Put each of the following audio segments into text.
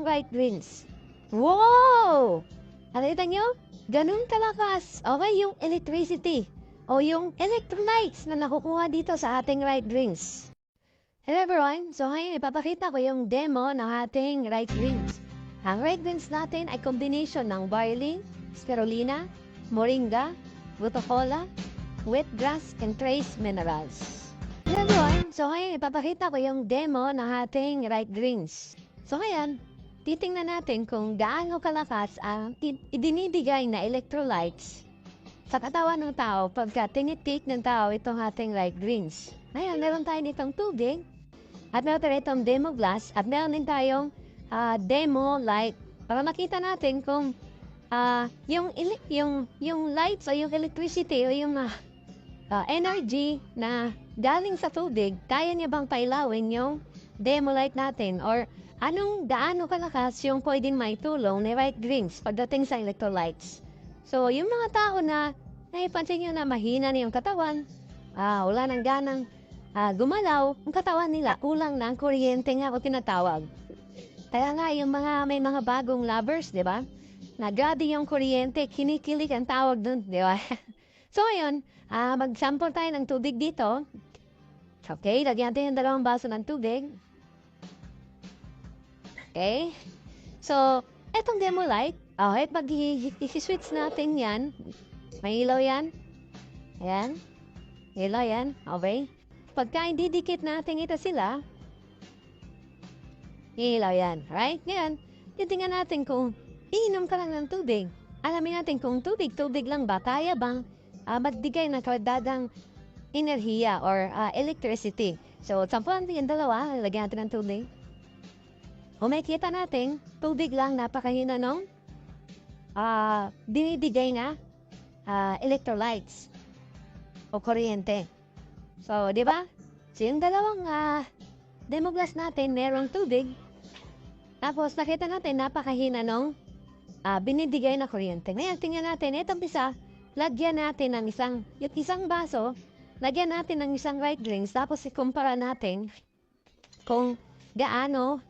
right rings. Wow! Nakita nyo? Ganun kalakas. Okay, yung electricity o yung electrolytes na nakukuha dito sa ating right rings. Hello everyone! So ngayon ipapakita ko yung demo ng ating right rings. Ang right rings natin ay combination ng barley, spirulina, moringa, butocola, wheatgrass, and trace minerals. Hello everyone! So ngayon ipapakita ko yung demo ng ating right rings. So ngayon, titingnan natin kung gaano kalakas ang idinibigay na electrolytes sa katawan ng tao pagka tinitik ng tao itong ating right rings. Ngayon, meron tayo ditong tubig at meron tayo itong demo glass at meron din tayong demo light para makita natin kung yung lights o yung electricity o yung energy na galing sa tubig, kaya niya bang pailawin yung demo light natin or gaano kalakas yung pwedeng maitulong ni right rings pagdating sa electrolytes. So, yung mga tao na naipansin nyo na mahina na yung katawan, wala nang ganang gumalaw, ang katawan nila, kulang ng kuryente nga o tinatawag. Kaya nga, yung may mga bagong lovers, di ba? Na grabe yung kuryente, kinikilig ang tawag dun, di ba? So, ayun, mag-sample tayo ng tubig dito. Okay, lagyan natin yung 2 baso ng tubig. Okay? So, etong demo light, okay, pag i-switch natin yan, may ilaw yan. Ayan. Ilaw yan. Okay. Pagka didikit natin ito sila, ilaw yan. Right? Ngayon, titingnan natin kung iinom ka lang ng tubig. Alamin natin kung tubig lang ba, kaya bang magbigay ng karagdagang enerhiya or electricity. So, sampulan natin yung 2, lagyan natin ng tubig. Kung makikita natin, tubig lang napakahina nung binibigay na electrolytes o kuryente. So, di ba? So, yung 2 demo glass natin, merong tubig. Tapos, nakita natin, napakahina nung binibigay na kuryente. Ngayon, tingnan natin, itong isa, lagyan natin ng isang baso, lagyan natin ng isang right rings, tapos ikumpara natin kung gaano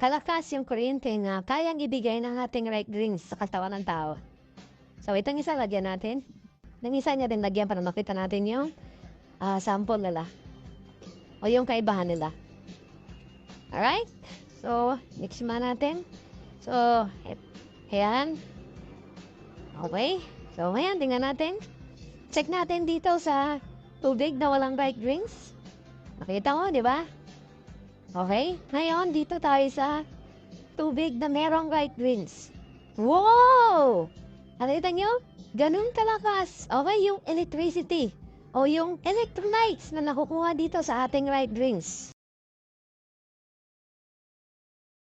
kalakas yung kuryente na kayang ibigay ng ating right rings sa katawan ng tao. So, itong isa lagyan natin. Nang isa niya din lagyan para makita natin yung sample nila. O yung kaibahan nila. Alright? So, mix mo natin. So, ayan. Okay. So, ngayon, tingnan natin. Check natin dito sa tubig na walang right rings. Nakita mo, di ba? Okay? Ngayon, dito tayo sa tubig na merong right rings. Wow! Nakita nyo? Ganun kalakas. Okay, yung electricity o yung electrolytes na nakukuha dito sa ating right rings.